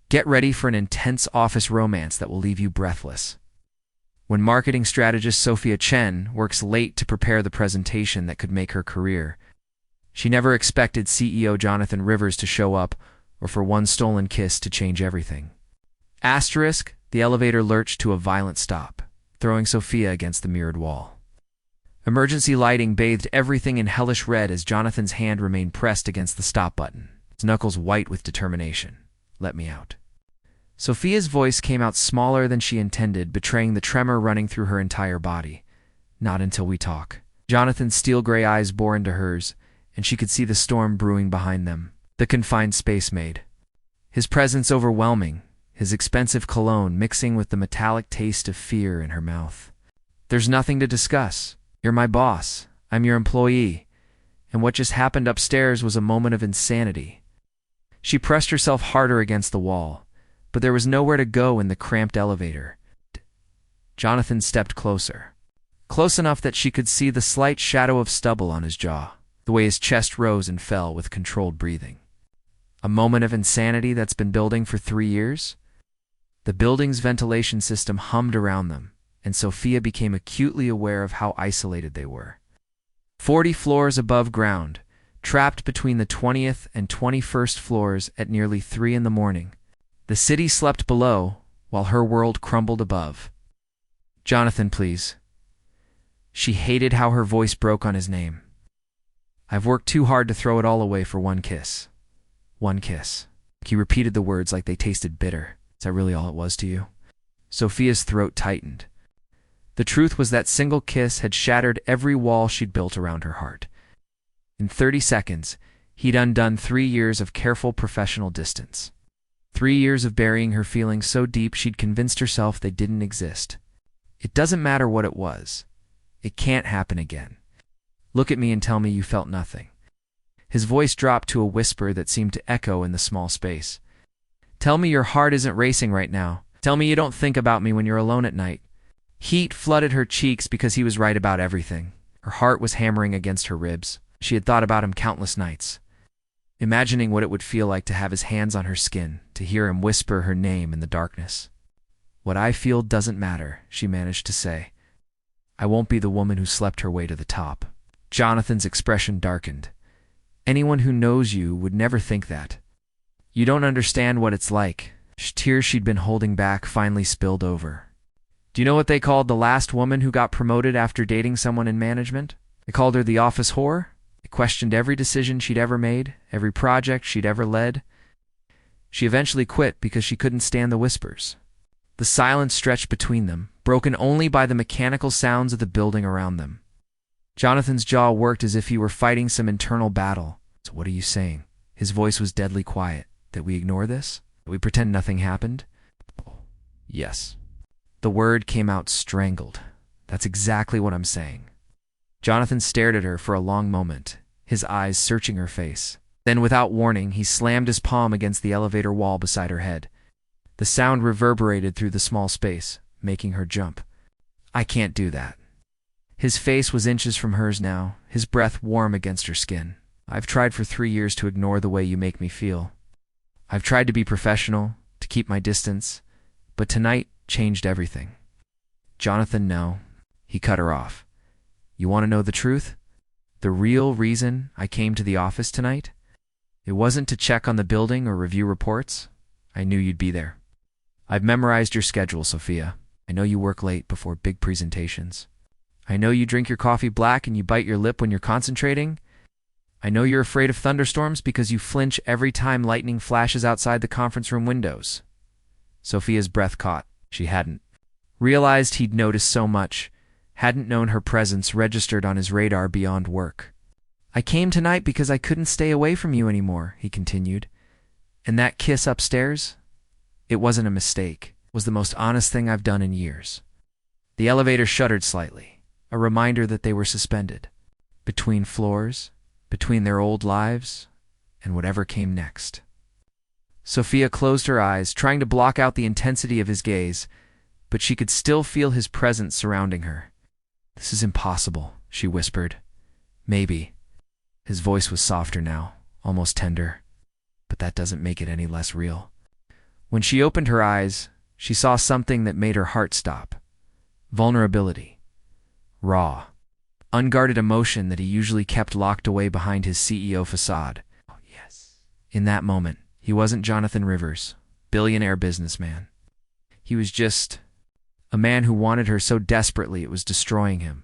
Get ready for an intense office romance that will leave you breathless. When marketing strategist Sophia Chen works late to prepare the presentation that could make her career, she never expected CEO Jonathan Rivers to show up or for one stolen kiss to change everything. Asterisk, the elevator lurched to a violent stop, throwing Sophia against the mirrored wall. Emergency lighting bathed everything in hellish red as Jonathan's hand remained pressed against the stop button, his knuckles white with determination. Let me out. Sophia's voice came out smaller than she intended, betraying the tremor running through her entire body. Not until we talk. Jonathan's steel-gray eyes bore into hers, and she could see the storm brewing behind them, the confined space made. His presence overwhelming, his expensive cologne mixing with the metallic taste of fear in her mouth. There's nothing to discuss. You're my boss. I'm your employee. And what just happened upstairs was a moment of insanity. She pressed herself harder against the wall, but there was nowhere to go in the cramped elevator. Jonathan stepped closer. Close enough that she could see the slight shadow of stubble on his jaw, the way his chest rose and fell with controlled breathing. A moment of insanity that's been building for 3 years? The building's ventilation system hummed around them, and Sophia became acutely aware of how isolated they were. 40 floors above ground, trapped between the 20th and 21st floors at nearly 3 in the morning. The city slept below, while her world crumbled above. Jonathan, please. She hated how her voice broke on his name. I've worked too hard to throw it all away for one kiss. One kiss. He repeated the words like they tasted bitter. Is that really all it was to you? Sophia's throat tightened. The truth was that single kiss had shattered every wall she'd built around her heart. In 30 seconds, he'd undone 3 years of careful professional distance. 3 years of burying her feelings so deep she'd convinced herself they didn't exist. It doesn't matter what it was. It can't happen again. Look at me and tell me you felt nothing. His voice dropped to a whisper that seemed to echo in the small space. Tell me your heart isn't racing right now. Tell me you don't think about me when you're alone at night. Heat flooded her cheeks because he was right about everything. Her heart was hammering against her ribs. She had thought about him countless nights, imagining what it would feel like to have his hands on her skin, to hear him whisper her name in the darkness. What I feel doesn't matter, she managed to say. I won't be the woman who slept her way to the top. Jonathan's expression darkened. Anyone who knows you would never think that. You don't understand what it's like. Tears she'd been holding back finally spilled over. Do you know what they called the last woman who got promoted after dating someone in management? They called her the office whore. They questioned every decision she'd ever made, every project she'd ever led. She eventually quit because she couldn't stand the whispers. The silence stretched between them, broken only by the mechanical sounds of the building around them. Jonathan's jaw worked as if he were fighting some internal battle. So what are you saying? His voice was deadly quiet. That we ignore this? That we pretend nothing happened? Yes. The word came out strangled. That's exactly what I'm saying. Jonathan stared at her for a long moment, his eyes searching her face. Then, without warning, he slammed his palm against the elevator wall beside her head. The sound reverberated through the small space, making her jump. I can't do that. His face was inches from hers now, his breath warm against her skin. I've tried for 3 years to ignore the way you make me feel. I've tried to be professional, to keep my distance, but tonight changed everything. Jonathan, no. He cut her off. You want to know the truth? The real reason I came to the office tonight? It wasn't to check on the building or review reports. I knew you'd be there. I've memorized your schedule, Sophia. I know you work late before big presentations. I know you drink your coffee black and you bite your lip when you're concentrating. I know you're afraid of thunderstorms because you flinch every time lightning flashes outside the conference room windows. Sophia's breath caught. She hadn't realized he'd noticed so much, hadn't known her presence registered on his radar beyond work. I came tonight because I couldn't stay away from you anymore, he continued. And that kiss upstairs? It wasn't a mistake. It was the most honest thing I've done in years. The elevator shuddered slightly, a reminder that they were suspended. Between floors, between their old lives, and whatever came next. Sophia closed her eyes, trying to block out the intensity of his gaze, but she could still feel his presence surrounding her. This is impossible, she whispered. Maybe. His voice was softer now, almost tender, but that doesn't make it any less real. When she opened her eyes, she saw something that made her heart stop. Vulnerability. Raw. Unguarded emotion that he usually kept locked away behind his CEO facade. Oh, yes. In that moment, he wasn't Jonathan Rivers, billionaire businessman. He was just a man who wanted her so desperately it was destroying him,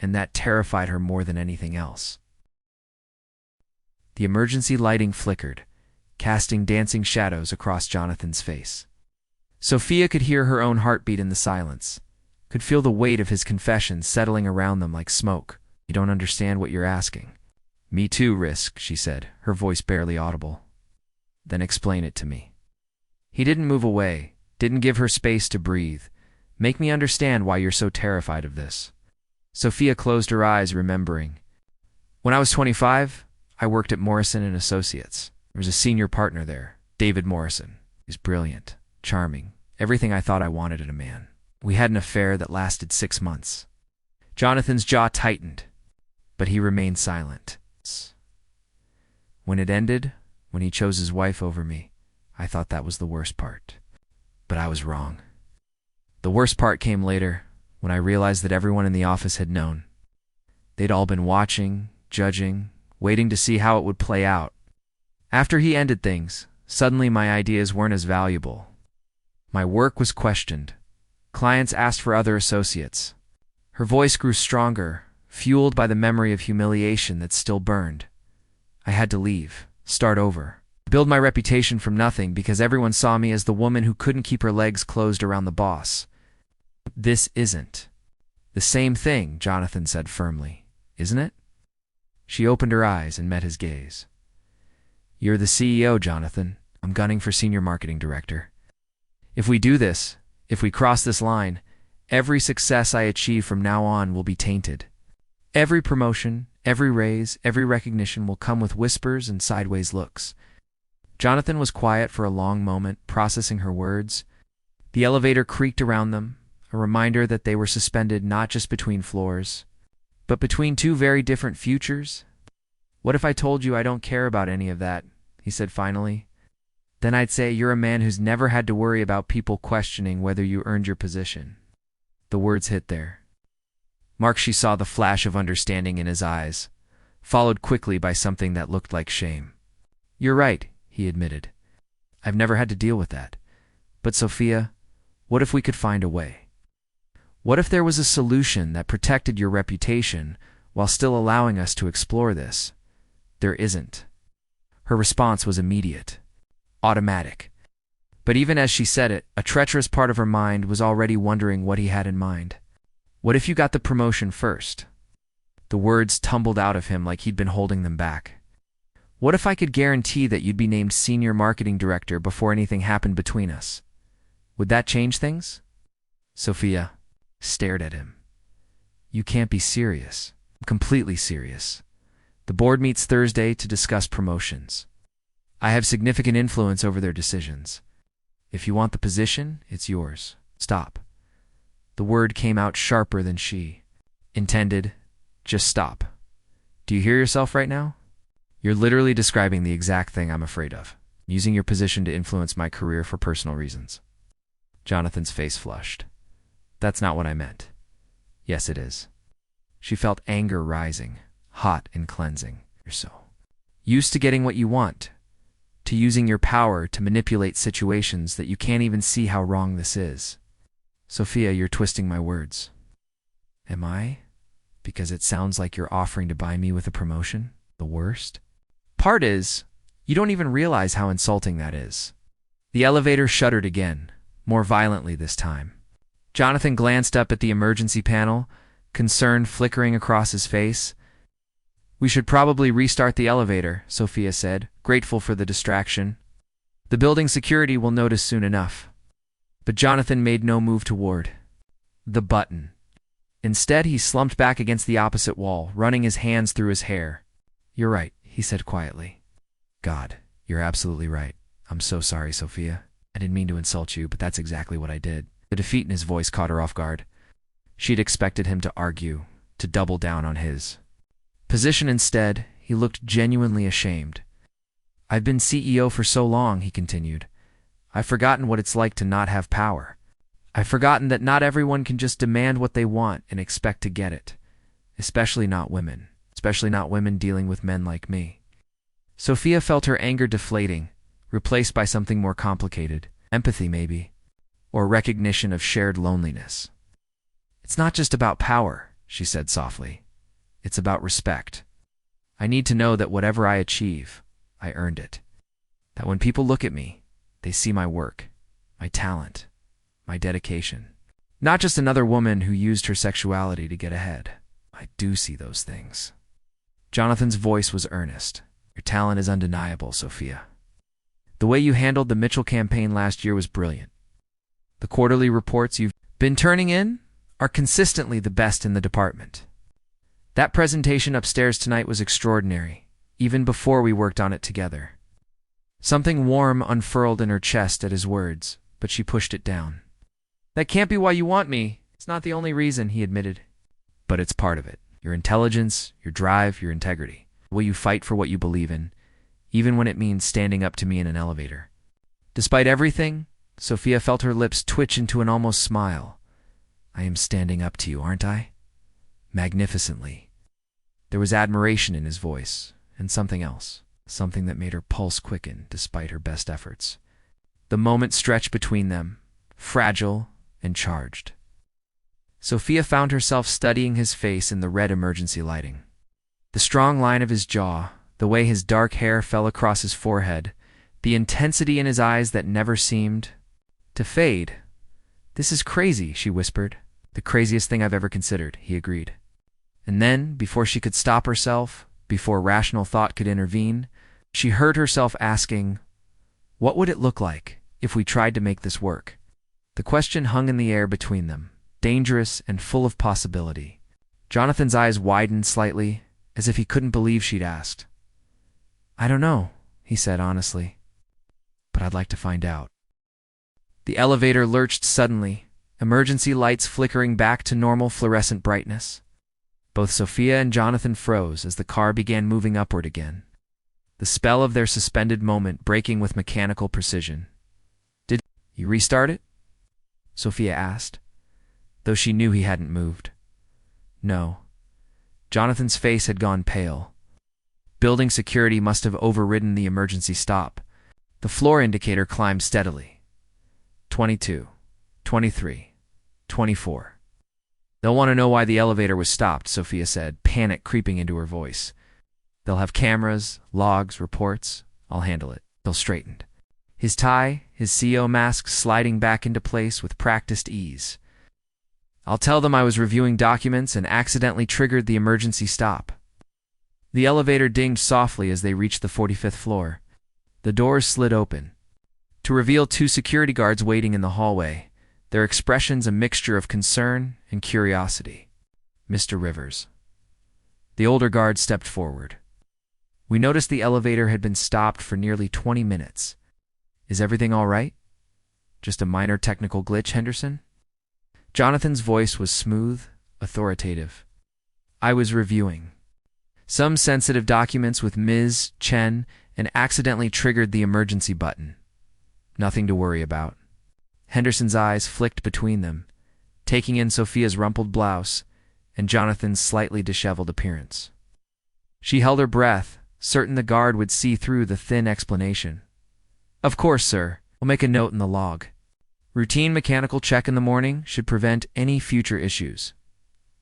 and that terrified her more than anything else. The emergency lighting flickered, casting dancing shadows across Jonathan's face. Sophia could hear her own heartbeat in the silence, could feel the weight of his confessions settling around them like smoke. You don't understand what you're asking. Me too, Risk, she said, her voice barely audible. Then explain it to me. He didn't move away, didn't give her space to breathe. Make me understand why you're so terrified of this. Sophia closed her eyes, remembering. When I was 25, I worked at Morrison & Associates. There was a senior partner there, David Morrison. He's brilliant, charming, everything I thought I wanted in a man. We had an affair that lasted 6 months. Jonathan's jaw tightened, but he remained silent. When it ended, when he chose his wife over me, I thought that was the worst part. But I was wrong. The worst part came later, when I realized that everyone in the office had known. They'd all been watching, judging, waiting to see how it would play out. After he ended things, suddenly my ideas weren't as valuable. My work was questioned. Clients asked for other associates. Her voice grew stronger, fueled by the memory of humiliation that still burned. I had to leave, start over, build my reputation from nothing because everyone saw me as the woman who couldn't keep her legs closed around the boss. This isn't the same thing, Jonathan said firmly, isn't it? She opened her eyes and met his gaze. You're the CEO, Jonathan. I'm gunning for senior marketing director. If we do this, if we cross this line, every success I achieve from now on will be tainted. Every promotion, every raise, every recognition will come with whispers and sideways looks. Jonathan was quiet for a long moment, processing her words. The elevator creaked around them, a reminder that they were suspended not just between floors, but between two very different futures. What if I told you I don't care about any of that? He said finally. Then I'd say you're a man who's never had to worry about people questioning whether you earned your position. The words hit there. Mark, she saw the flash of understanding in his eyes, followed quickly by something that looked like shame. You're right, he admitted. I've never had to deal with that. But Sophia, what if we could find a way? What if there was a solution that protected your reputation while still allowing us to explore this? There isn't. Her response was immediate, automatic. But even as she said it, a treacherous part of her mind was already wondering what he had in mind. What if you got the promotion first? The words tumbled out of him like he'd been holding them back. What if I could guarantee that you'd be named senior marketing director before anything happened between us? Would that change things? Sophia stared at him. You can't be serious. I'm completely serious. The board meets Thursday to discuss promotions. I have significant influence over their decisions. If you want the position, it's yours. Stop. The word came out sharper than she intended. Just stop. Do you hear yourself right now? You're literally describing the exact thing I'm afraid of, using your position to influence my career for personal reasons. Jonathan's face flushed. That's not what I meant. Yes, it is. She felt anger rising, hot and cleansing. You're so used to getting what you want, to using your power to manipulate situations that you can't even see how wrong this is. Sophia, you're twisting my words. Am I? Because it sounds like you're offering to buy me with a promotion? The worst? Part is, you don't even realize how insulting that is. The elevator shuddered again, more violently this time. Jonathan glanced up at the emergency panel, concern flickering across his face. We should probably restart the elevator, Sophia said, grateful for the distraction. The building security will notice soon enough. But Jonathan made no move toward the button. Instead, he slumped back against the opposite wall, running his hands through his hair. You're right, he said quietly. God, you're absolutely right. I'm so sorry, Sophia. I didn't mean to insult you, but that's exactly what I did. The defeat in his voice caught her off guard. She'd expected him to argue, to double down on his position. Instead, he looked genuinely ashamed. I've been CEO for so long, he continued. I've forgotten what it's like to not have power. I've forgotten that not everyone can just demand what they want and expect to get it. Especially not women. Especially not women dealing with men like me. Sophia felt her anger deflating, replaced by something more complicated. Empathy, maybe. Or recognition of shared loneliness. It's not just about power, she said softly. It's about respect. I need to know that whatever I achieve, I earned it. That when people look at me, they see my work, my talent, my dedication. Not just another woman who used her sexuality to get ahead. I do see those things. Jonathan's voice was earnest. Your talent is undeniable, Sophia. The way you handled the Mitchell campaign last year was brilliant. The quarterly reports you've been turning in are consistently the best in the department. That presentation upstairs tonight was extraordinary, even before we worked on it together. Something warm unfurled in her chest at his words, but she pushed it down. That can't be why you want me. It's not the only reason, he admitted. But it's part of it. Your intelligence, your drive, your integrity. Will you fight for what you believe in, even when it means standing up to me in an elevator? Despite everything, Sophia felt her lips twitch into an almost smile. I am standing up to you, aren't I? Magnificently. There was admiration in his voice, and something else, something that made her pulse quicken despite her best efforts. The moment stretched between them, fragile and charged. Sophia found herself studying his face in the red emergency lighting. The strong line of his jaw, the way his dark hair fell across his forehead, the intensity in his eyes that never seemed to fade. This is crazy, she whispered. The craziest thing I've ever considered, he agreed. And then, before she could stop herself, before rational thought could intervene, she heard herself asking, what would it look like if we tried to make this work? The question hung in the air between them, dangerous and full of possibility. Jonathan's eyes widened slightly, as if he couldn't believe she'd asked. I don't know, he said honestly, but I'd like to find out. The elevator lurched suddenly, emergency lights flickering back to normal fluorescent brightness. Both Sophia and Jonathan froze as the car began moving upward again, the spell of their suspended moment breaking with mechanical precision. Did you restart it? Sophia asked, though she knew he hadn't moved. No. Jonathan's face had gone pale. Building security must have overridden the emergency stop. The floor indicator climbed steadily. 22, 23, 24. They'll want to know why the elevator was stopped, Sophia said, panic creeping into her voice. They'll have cameras, logs, reports. I'll handle it. Bill straightened. His tie, his CO mask sliding back into place with practiced ease. I'll tell them I was reviewing documents and accidentally triggered the emergency stop. The elevator dinged softly as they reached the 45th floor. The doors slid open, to reveal two security guards waiting in the hallway, their expressions a mixture of concern and curiosity. Mr. Rivers. The older guard stepped forward. We noticed the elevator had been stopped for nearly 20 minutes. Is everything all right? Just a minor technical glitch, Henderson? Jonathan's voice was smooth, authoritative. I was reviewing some sensitive documents with Ms. Chen and accidentally triggered the emergency button. Nothing to worry about. Henderson's eyes flicked between them, taking in Sophia's rumpled blouse and Jonathan's slightly disheveled appearance. She held her breath, certain the guard would see through the thin explanation. Of course, sir. We'll make a note in the log. Routine mechanical check in the morning should prevent any future issues.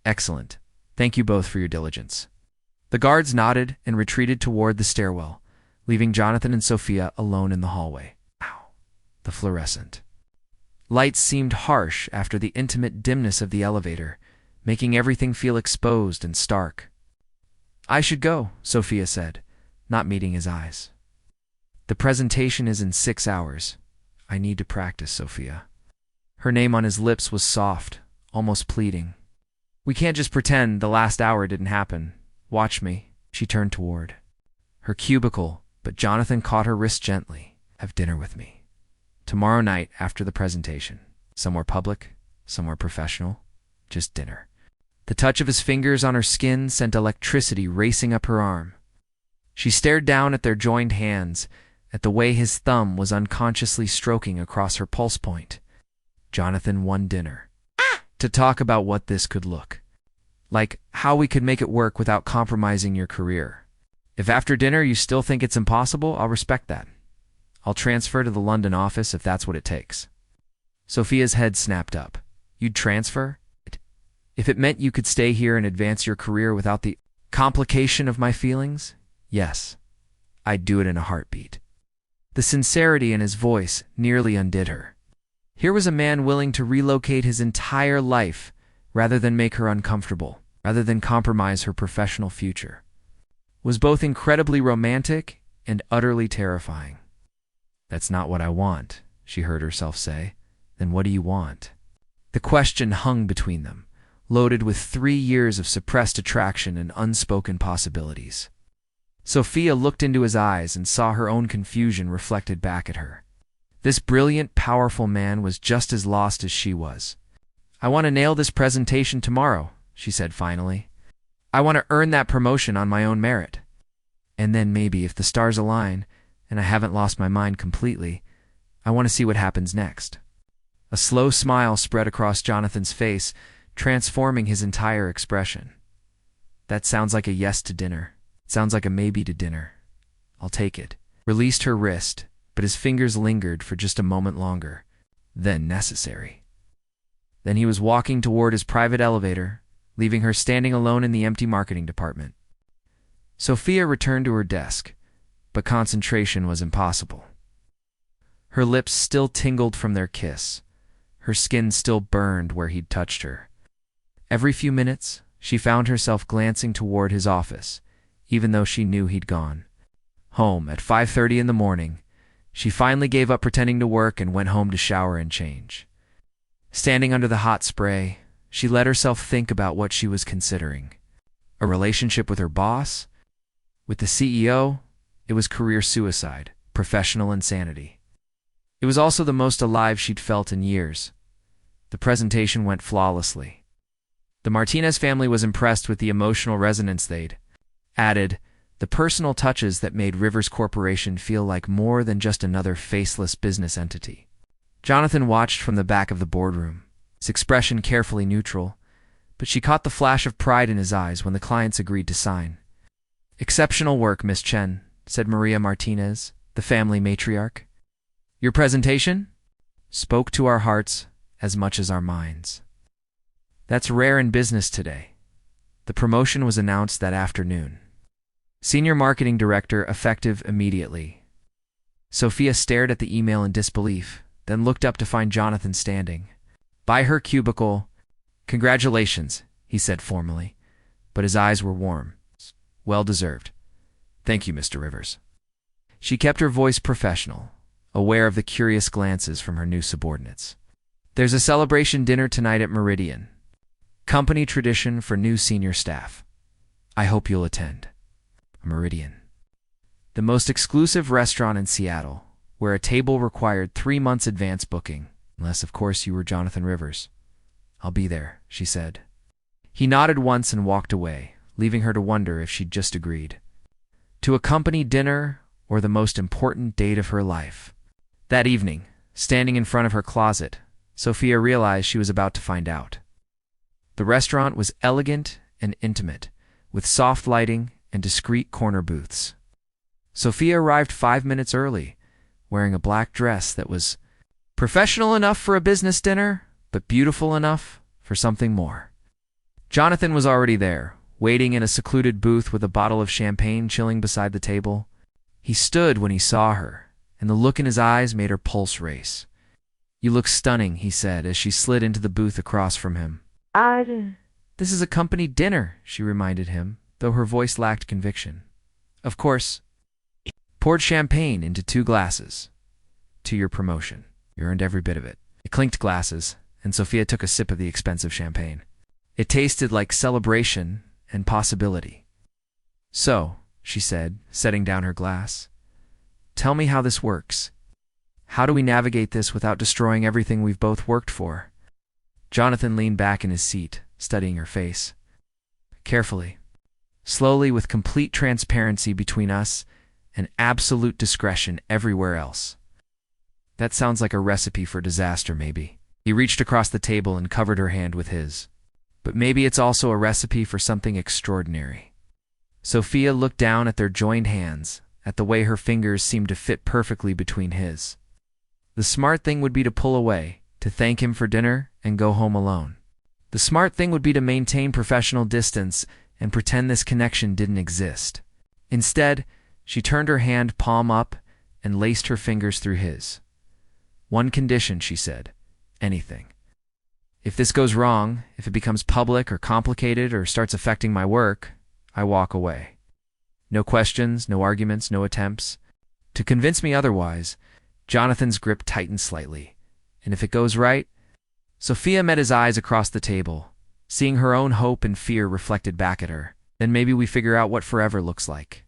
Excellent. Thank you both for your diligence. The guards nodded and retreated toward the stairwell, leaving Jonathan and Sophia alone in the hallway. Ow. The fluorescent lights seemed harsh after the intimate dimness of the elevator, making everything feel exposed and stark. I should go, Sophia said, not meeting his eyes. The presentation is in 6 hours. I need to practice, Sophia. Her name on his lips was soft, almost pleading. We can't just pretend the last hour didn't happen. Watch me. She turned toward her cubicle, but Jonathan caught her wrist gently. Have dinner with me. Tomorrow night after the presentation. Somewhere public, somewhere professional. Just dinner. The touch of his fingers on her skin sent electricity racing up her arm. She stared down at their joined hands, at the way his thumb was unconsciously stroking across her pulse point. Jonathan won dinner. To talk about what this could look like, how we could make it work without compromising your career. If after dinner you still think it's impossible, I'll respect that. I'll transfer to the London office if that's what it takes. Sophia's head snapped up. You'd transfer? If it meant you could stay here and advance your career without the complication of my feelings? Yes, I'd do it in a heartbeat. The sincerity in his voice nearly undid her. Here was a man willing to relocate his entire life rather than make her uncomfortable, rather than compromise her professional future. It was both incredibly romantic and utterly terrifying. That's not what I want, she heard herself say. Then what do you want? The question hung between them, loaded with 3 years of suppressed attraction and unspoken possibilities. Sophia looked into his eyes and saw her own confusion reflected back at her. This brilliant, powerful man was just as lost as she was. I want to nail this presentation tomorrow, she said finally. I want to earn that promotion on my own merit. And then maybe, if the stars align, and I haven't lost my mind completely, I want to see what happens next. A slow smile spread across Jonathan's face, transforming his entire expression. That sounds like a yes to dinner. It sounds like a maybe to dinner. I'll take it. Released her wrist, but his fingers lingered for just a moment longer. Then necessary. Then he was walking toward his private elevator, leaving her standing alone in the empty marketing department. Sophia returned to her desk, but concentration was impossible. Her lips still tingled from their kiss. Her skin still burned where he'd touched her. Every few minutes, she found herself glancing toward his office, even though she knew he'd gone. Home at 5:30 in the morning, she finally gave up pretending to work and went home to shower and change. Standing under the hot spray, she let herself think about what she was considering. A relationship with her boss? With the CEO? It was career suicide, professional insanity. It was also the most alive she'd felt in years. The presentation went flawlessly. The Martinez family was impressed with the emotional resonance they'd added, the personal touches that made Rivers Corporation feel like more than just another faceless business entity. Jonathan watched from the back of the boardroom, his expression carefully neutral, but she caught the flash of pride in his eyes when the clients agreed to sign. Exceptional work, Miss Chen, said Maria Martinez, the family matriarch. Your presentation spoke to our hearts as much as our minds. That's rare in business today. The promotion was announced that afternoon. Senior Marketing Director effective immediately. Sophia stared at the email in disbelief, then looked up to find Jonathan standing. By her cubicle. Congratulations, he said formally, but his eyes were warm. Well deserved. Thank you, Mr. Rivers. She kept her voice professional, aware of the curious glances from her new subordinates. There's a celebration dinner tonight at Meridian. Company tradition for new senior staff. I hope you'll attend. Meridian. The most exclusive restaurant in Seattle, where a table required 3 months advance booking, unless of course you were Jonathan Rivers. I'll be there, she said. He nodded once and walked away, leaving her to wonder if she'd just agreed. To a company dinner or the most important date of her life. That evening, standing in front of her closet, Sophia realized she was about to find out. The restaurant was elegant and intimate, with soft lighting and discreet corner booths. Sophia arrived 5 minutes early, wearing a black dress that was professional enough for a business dinner, but beautiful enough for something more. Jonathan was already there, waiting in a secluded booth with a bottle of champagne chilling beside the table. He stood when he saw her, and the look in his eyes made her pulse race. You look stunning, he said as she slid into the booth across from him. This is a company dinner, she reminded him, though her voice lacked conviction. Of course. Poured champagne into 2 glasses. To your promotion. You earned every bit of it. It clinked glasses, and Sophia took a sip of the expensive champagne. It tasted like celebration and possibility. So, she said, setting down her glass, tell me how this works. How do we navigate this without destroying everything we've both worked for? Jonathan leaned back in his seat, studying her face. Carefully, slowly, with complete transparency between us, and absolute discretion everywhere else. That sounds like a recipe for disaster, maybe. He reached across the table and covered her hand with his. But maybe it's also a recipe for something extraordinary. Sophia looked down at their joined hands, at the way her fingers seemed to fit perfectly between his. The smart thing would be to pull away, to thank him for dinner, and go home alone. The smart thing would be to maintain professional distance and pretend this connection didn't exist. Instead, she turned her hand palm up and laced her fingers through his. One condition, she said. Anything. If this goes wrong, if it becomes public or complicated or starts affecting my work, I walk away. No questions, no arguments, no attempts. To convince me otherwise, Jonathan's grip tightened slightly. And if it goes right? Sophia met his eyes across the table, seeing her own hope and fear reflected back at her. Then maybe we figure out what forever looks like.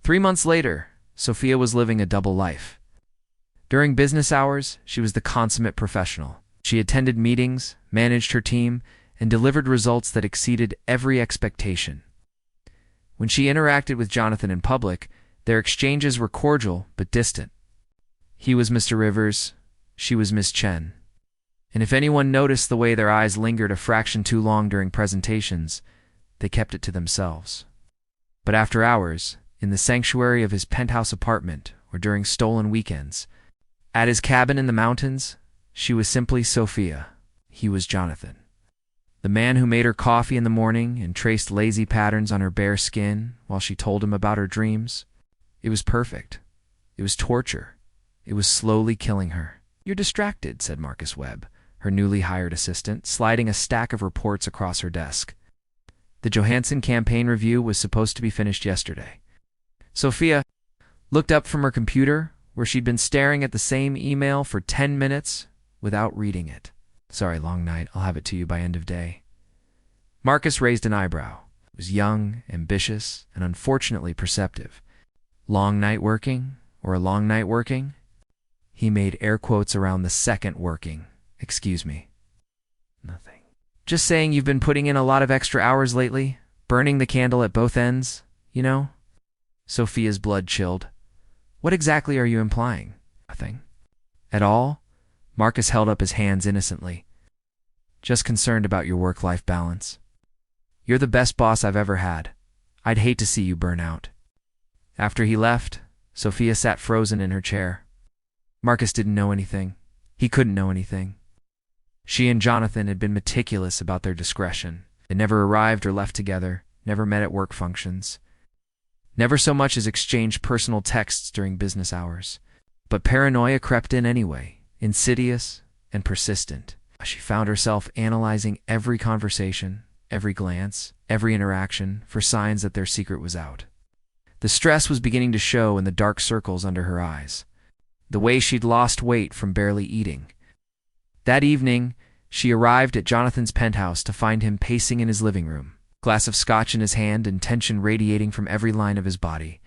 3 months later, Sophia was living a double life. During business hours, she was the consummate professional. She attended meetings, managed her team, and delivered results that exceeded every expectation. When she interacted with Jonathan in public, their exchanges were cordial but distant. He was Mr. Rivers, she was Miss Chen. And if anyone noticed the way their eyes lingered a fraction too long during presentations, they kept it to themselves. But after hours, in the sanctuary of his penthouse apartment or during stolen weekends, at his cabin in the mountains, she was simply Sophia. He was Jonathan. The man who made her coffee in the morning and traced lazy patterns on her bare skin while she told him about her dreams. It was perfect. It was torture. It was slowly killing her. "You're distracted," said Marcus Webb, her newly hired assistant, sliding a stack of reports across her desk. The Johansson campaign review was supposed to be finished yesterday. Sophia looked up from her computer, where she'd been staring at the same email for 10 minutes without reading it. "Sorry, long night. I'll have it to you by end of day." Marcus raised an eyebrow. He was young, ambitious, and unfortunately perceptive. Long night working, or a long night working? He made air quotes around the second working. "Excuse me." "Nothing. Just saying you've been putting in a lot of extra hours lately, burning the candle at both ends, you know?" Sophia's blood chilled. "What exactly are you implying?" "Nothing." "At all?" Marcus held up his hands innocently. "Just concerned about your work-life balance. You're the best boss I've ever had. I'd hate to see you burn out." After he left, Sophia sat frozen in her chair. Marcus didn't know anything. He couldn't know anything. She and Jonathan had been meticulous about their discretion. They never arrived or left together, never met at work functions, never so much as exchanged personal texts during business hours. But paranoia crept in anyway, insidious and persistent. She found herself analyzing every conversation, every glance, every interaction for signs that their secret was out. The stress was beginning to show in the dark circles under her eyes, the way she'd lost weight from barely eating. That evening, she arrived at Jonathan's penthouse to find him pacing in his living room, glass of scotch in his hand and tension radiating from every line of his body.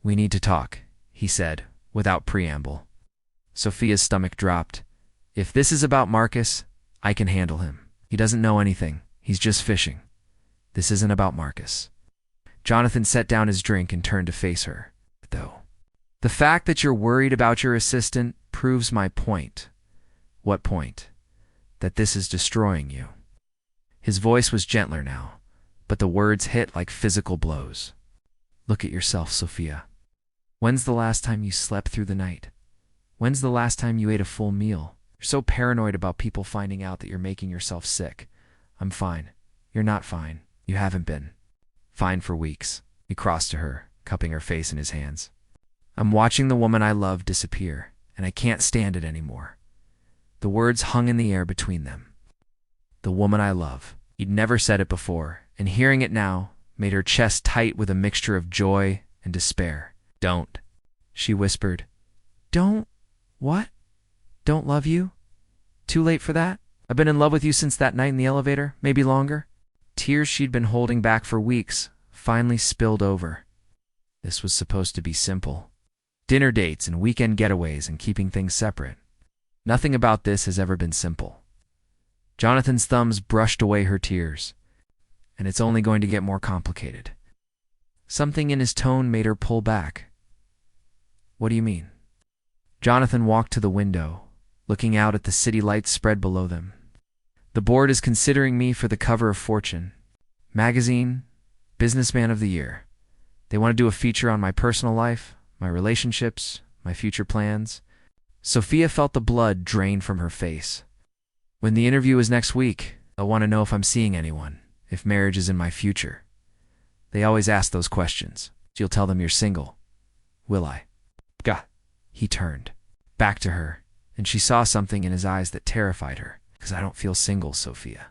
"We need to talk," he said, without preamble. Sophia's stomach dropped. "If this is about Marcus, I can handle him. He doesn't know anything. He's just fishing. This isn't about Marcus." Jonathan set down his drink and turned to face her. "Though, the fact that you're worried about your assistant proves my point." "What point?" "That this is destroying you." His voice was gentler now, but the words hit like physical blows. "Look at yourself, Sophia. When's the last time you slept through the night? When's the last time you ate a full meal? You're so paranoid about people finding out that you're making yourself sick. I'm fine. You're not fine. You haven't been. Fine for weeks." He crossed to her, cupping her face in his hands. "I'm watching the woman I love disappear, and I can't stand it anymore." The words hung in the air between them. The woman I love. He'd never said it before, and hearing it now made her chest tight with a mixture of joy and despair. "Don't," she whispered. "Don't? What? Don't love you? Too late for that? I've been in love with you since that night in the elevator, maybe longer." Tears she'd been holding back for weeks finally spilled over. This was supposed to be simple. Dinner dates and weekend getaways and keeping things separate. Nothing about this has ever been simple. Jonathan's thumbs brushed away her tears. "And it's only going to get more complicated." Something in his tone made her pull back. What do you mean? Jonathan walked to the window, looking out at the city lights spread below them. The board is considering me for the cover of Fortune magazine, Businessman of the Year. They want to do a feature on my personal life, my relationships, my future plans. Sophia felt the blood drain from her face. When the interview is next week, they'll want to know if I'm seeing anyone, if marriage is in my future. They always ask those questions. You'll tell them you're single. Will I? Gah. He turned back to her, and she saw something in his eyes that terrified her. Because I don't feel single, Sophia.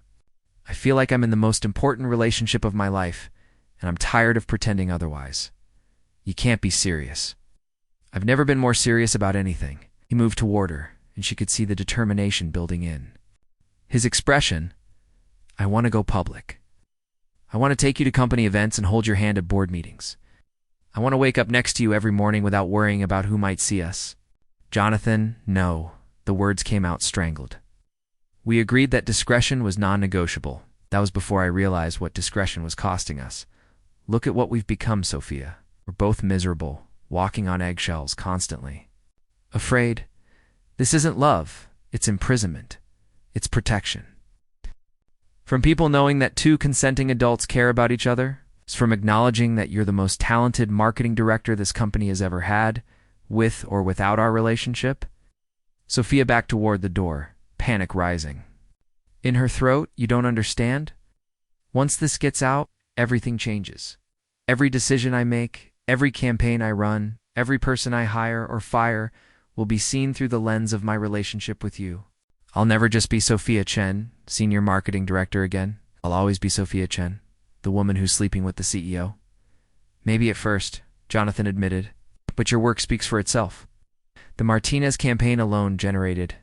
I feel like I'm in the most important relationship of my life, and I'm tired of pretending otherwise. You can't be serious. I've never been more serious about anything. He moved toward her, and she could see the determination building in. His expression, I want to go public. I want to take you to company events and hold your hand at board meetings. I want to wake up next to you every morning without worrying about who might see us. Jonathan, no. The words came out strangled. We agreed that discretion was non-negotiable. That was before I realized what discretion was costing us. Look at what we've become, Sophia. We're both miserable, walking on eggshells constantly. Afraid. This isn't love. It's imprisonment. It's protection. From people knowing that two consenting adults care about each other. It's from acknowledging that you're the most talented marketing director this company has ever had, with or without our relationship. Sophia backed toward the door, panic rising. In her throat, you don't understand? Once this gets out, everything changes. Every decision I make, every campaign I run, every person I hire or fire will be seen through the lens of my relationship with you. I'll never just be Sophia Chen, senior marketing director again. I'll always be Sophia Chen, the woman who's sleeping with the CEO. Maybe at first, Jonathan admitted, but your work speaks for itself. The Martinez campaign alone generated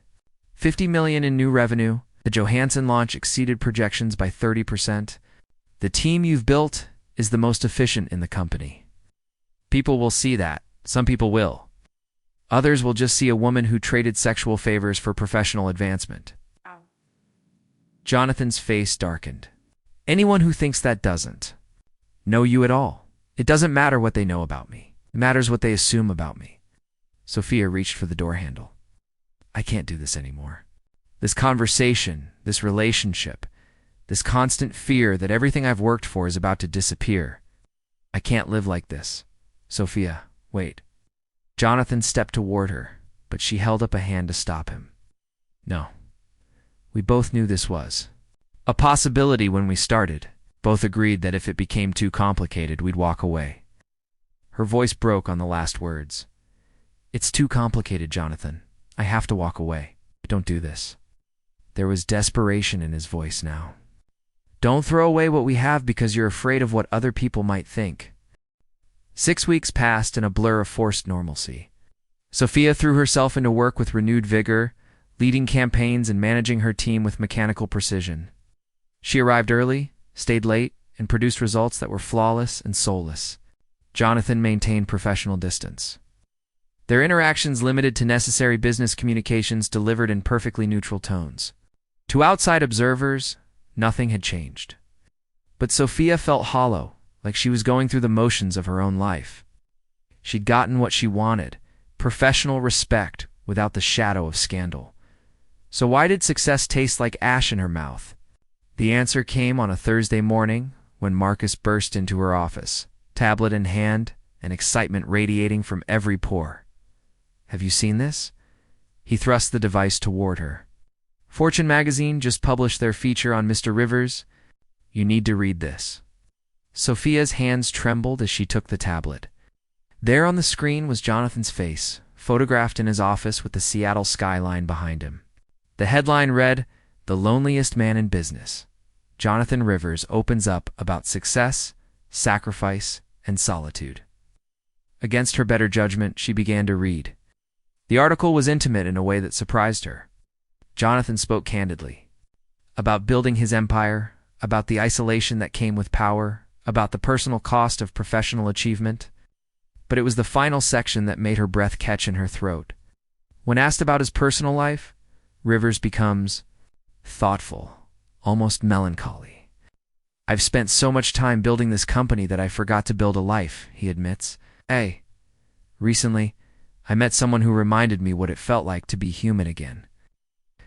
$50 million in new revenue. The Johansson launch exceeded projections by 30%. The team you've built is the most efficient in the company. People will see that. Some people will. Others will just see a woman who traded sexual favors for professional advancement. Ow. Jonathan's face darkened. Anyone who thinks that doesn't know you at all. It doesn't matter what they know about me. It matters what they assume about me. Sophia reached for the door handle. I can't do this anymore. This conversation, this relationship, this constant fear that everything I've worked for is about to disappear. I can't live like this. Sophia, wait. Jonathan stepped toward her, but she held up a hand to stop him. No. We both knew this was a possibility when we started. Both agreed that if it became too complicated, we'd walk away. Her voice broke on the last words. It's too complicated, Jonathan. I have to walk away. Don't do this. There was desperation in his voice now. Don't throw away what we have because you're afraid of what other people might think. 6 weeks passed in a blur of forced normalcy. Sophia threw herself into work with renewed vigor, leading campaigns and managing her team with mechanical precision. She arrived early, stayed late, and produced results that were flawless and soulless. Jonathan maintained professional distance. Their interactions limited to necessary business communications delivered in perfectly neutral tones. To outside observers, nothing had changed. But Sophia felt hollow, like she was going through the motions of her own life. She'd gotten what she wanted, professional respect without the shadow of scandal. So why did success taste like ash in her mouth? The answer came on a Thursday morning when Marcus burst into her office, tablet in hand and excitement radiating from every pore. Have you seen this? He thrust the device toward her. Fortune magazine just published their feature on Mr. Rivers. You need to read this. Sophia's hands trembled as she took the tablet. There on the screen was Jonathan's face, photographed in his office with the Seattle skyline behind him. The headline read, "The Loneliest Man in Business. Jonathan Rivers opens up about success, sacrifice, and solitude." Against her better judgment, she began to read. The article was intimate in a way that surprised her. Jonathan spoke candidly about building his empire, about the isolation that came with power, about the personal cost of professional achievement. But it was the final section that made her breath catch in her throat. When asked about his personal life, Rivers becomes thoughtful, almost melancholy. I've spent so much time building this company that I forgot to build a life, he admits. Hey, recently, I met someone who reminded me what it felt like to be human again.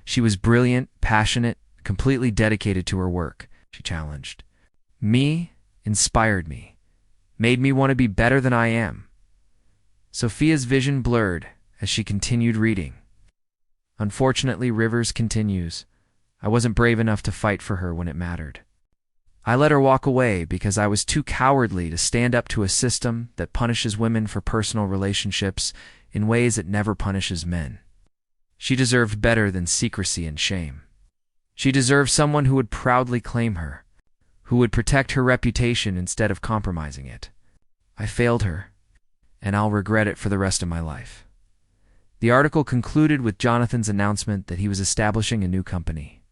She was brilliant, passionate, completely dedicated to her work, she challenged. Me inspired me, made me want to be better than I am. Sophia's vision blurred as she continued reading. Unfortunately, Rivers continues. I wasn't brave enough to fight for her when it mattered. I let her walk away because I was too cowardly to stand up to a system that punishes women for personal relationships in ways it never punishes men. She deserved better than secrecy and shame. She deserved someone who would proudly claim her, who would protect her reputation instead of compromising it. I failed her, and I'll regret it for the rest of my life. The article concluded with Jonathan's announcement that he was establishing a new company.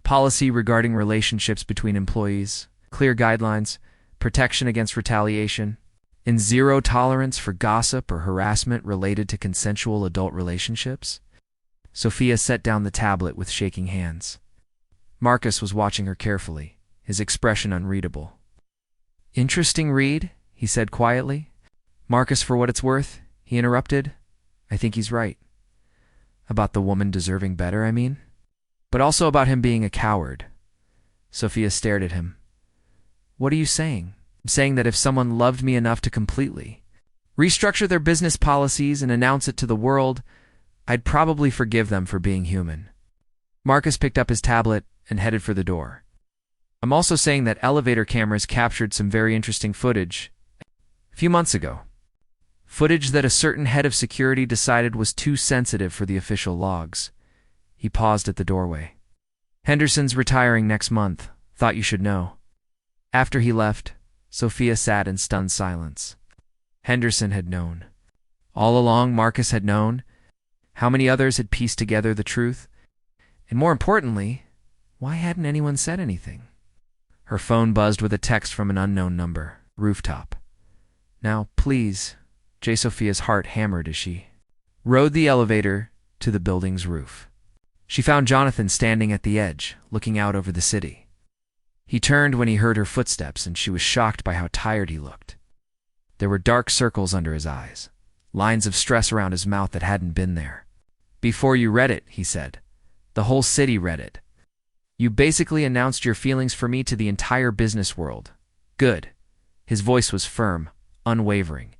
Policy regarding relationships between employees, clear guidelines, protection against retaliation, and zero tolerance for gossip or harassment related to consensual adult relationships. Sophia set down the tablet with shaking hands. Marcus was watching her carefully, his expression unreadable. Interesting read, he said quietly. Marcus, for what it's worth, he interrupted. I think he's right. About the woman deserving better, I mean. But also about him being a coward. Sophia stared at him. What are you saying? I'm saying that if someone loved me enough to completely restructure their business policies and announce it to the world, I'd probably forgive them for being human. Marcus picked up his tablet and headed for the door. I'm also saying that elevator cameras captured some very interesting footage a few months ago. Footage that a certain head of security decided was too sensitive for the official logs. He paused at the doorway. Henderson's retiring next month. Thought you should know. After he left, Sophia sat in stunned silence. Henderson had known. All along, Marcus had known. How many others had pieced together the truth? And more importantly, why hadn't anyone said anything? Her phone buzzed with a text from an unknown number. Rooftop. Now, please. Sophia's heart hammered as she rode the elevator to the building's roof. She found Jonathan standing at the edge, looking out over the city. He turned when he heard her footsteps, and she was shocked by how tired he looked. There were dark circles under his eyes, lines of stress around his mouth that hadn't been there. Before you read it, he said. The whole city read it. You basically announced your feelings for me to the entire business world. Good. His voice was firm, unwavering.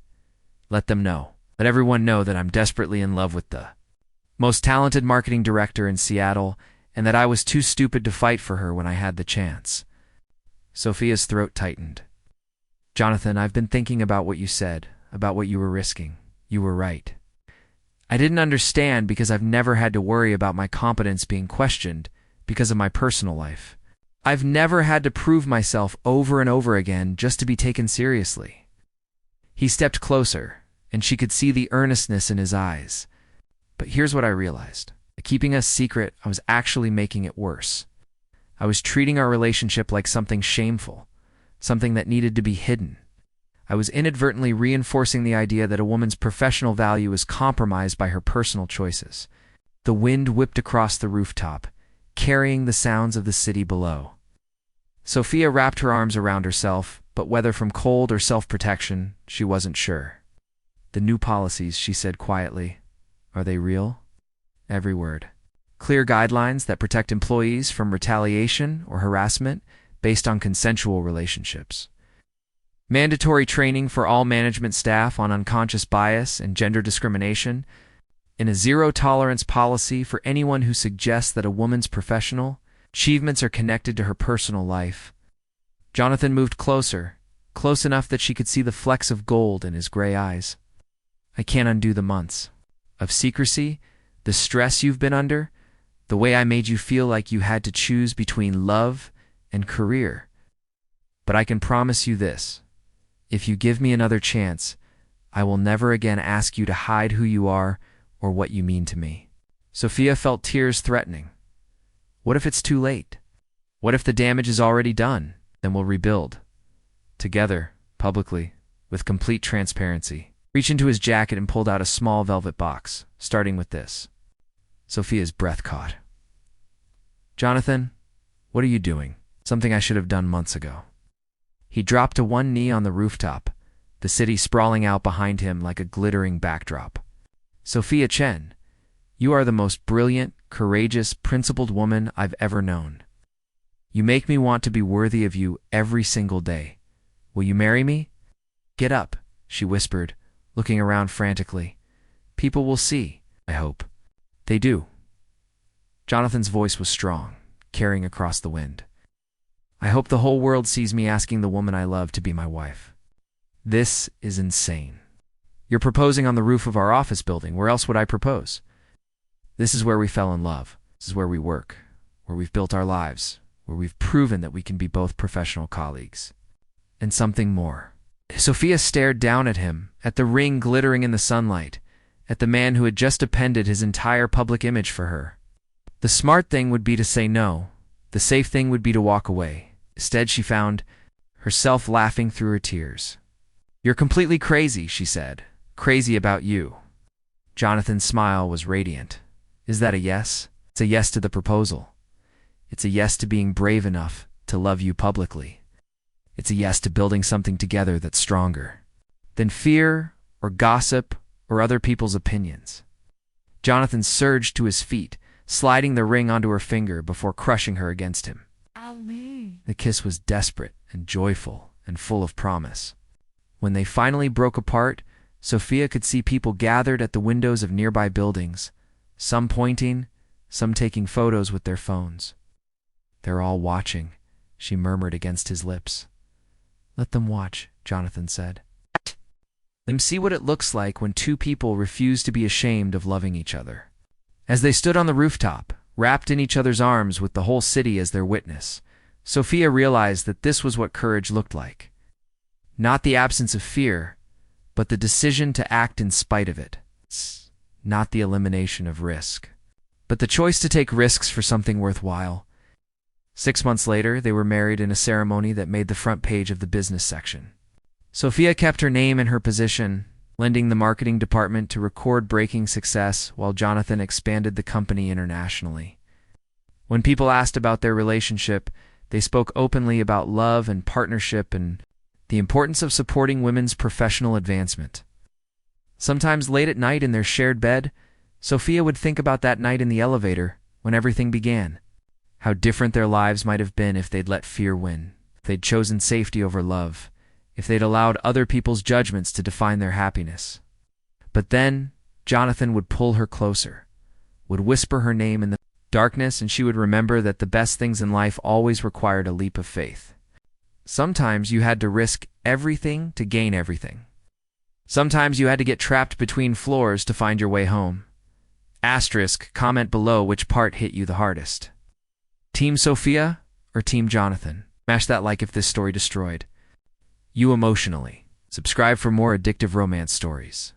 Let them know. Let everyone know that I'm desperately in love with the most talented marketing director in Seattle, and that I was too stupid to fight for her when I had the chance. Sophia's throat tightened. Jonathan, I've been thinking about what you said, about what you were risking. You were right. I didn't understand because I've never had to worry about my competence being questioned because of my personal life. I've never had to prove myself over and over again just to be taken seriously. He stepped closer, and she could see the earnestness in his eyes. But here's what I realized. By keeping us secret, I was actually making it worse. I was treating our relationship like something shameful, something that needed to be hidden. I was inadvertently reinforcing the idea that a woman's professional value is compromised by her personal choices. The wind whipped across the rooftop, carrying the sounds of the city below. Sophia wrapped her arms around herself, but whether from cold or self-protection, she wasn't sure. The new policies, she said quietly. Are they real? Every word. Clear guidelines that protect employees from retaliation or harassment based on consensual relationships. Mandatory training for all management staff on unconscious bias and gender discrimination, and a zero-tolerance policy for anyone who suggests that a woman's professional achievements are connected to her personal life. Jonathan moved closer, close enough that she could see the flecks of gold in his gray eyes. I can't undo the months of secrecy, the stress you've been under, the way I made you feel like you had to choose between love and career. But I can promise you this. If you give me another chance, I will never again ask you to hide who you are or what you mean to me. Sophia felt tears threatening. What if it's too late? What if the damage is already done? Then we'll rebuild. Together, publicly, with complete transparency. Reached into his jacket and pulled out a small velvet box, starting with this. Sophia's breath caught. Jonathan, what are you doing? something I should have done months ago. He dropped to one knee on the rooftop, the city sprawling out behind him like a glittering backdrop. Sophia Chen, you are the most brilliant, courageous, principled woman I've ever known. You make me want to be worthy of you every single day. Will you marry me? Get up, she whispered, looking around frantically. People will see, I hope. They do. Jonathan's voice was strong, carrying across the wind. I hope the whole world sees me asking the woman I love to be my wife. This is insane. You're proposing on the roof of our office building. Where else would I propose? This is where we fell in love. This is where we work, where we've built our lives, where we've proven that we can be both professional colleagues. And something more. Sophia stared down at him, at the ring glittering in the sunlight, at the man who had just appended his entire public image for her. The smart thing would be to say no. The safe thing would be to walk away. Instead, she found herself laughing through her tears. You're completely crazy, she said. Crazy about you. Jonathan's smile was radiant. Is that a yes? It's a yes to the proposal. It's a yes to being brave enough to love you publicly. It's a yes to building something together that's stronger than fear or gossip or other people's opinions. Jonathan surged to his feet, sliding the ring onto her finger before crushing her against him. The kiss was desperate and joyful and full of promise. When they finally broke apart, Sophia could see people gathered at the windows of nearby buildings, some pointing, some taking photos with their phones. They're all watching, she murmured against his lips. Let them watch, Jonathan said. Let them see what it looks like when two people refuse to be ashamed of loving each other. As they stood on the rooftop, wrapped in each other's arms with the whole city as their witness, Sophia realized that this was what courage looked like. Not the absence of fear, but the decision to act in spite of it. Not the elimination of risk, but the choice to take risks for something worthwhile. 6 months later, they were married in a ceremony that made the front page of the business section. Sophia kept her name and her position, lending the marketing department to record-breaking success while Jonathan expanded the company internationally. When people asked about their relationship, they spoke openly about love and partnership and the importance of supporting women's professional advancement. Sometimes late at night in their shared bed, Sophia would think about that night in the elevator when everything began. How different their lives might have been if they'd let fear win, if they'd chosen safety over love, if they'd allowed other people's judgments to define their happiness. But then, Jonathan would pull her closer, would whisper her name in the darkness, and she would remember that the best things in life always required a leap of faith. Sometimes you had to risk everything to gain everything. Sometimes you had to get trapped between floors to find your way home. Asterisk, comment below which part hit you the hardest. Team Sophia or Team Jonathan? Smash that like if this story destroyed you emotionally. Subscribe for more addictive romance stories.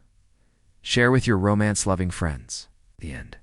Share with your romance-loving friends. The end.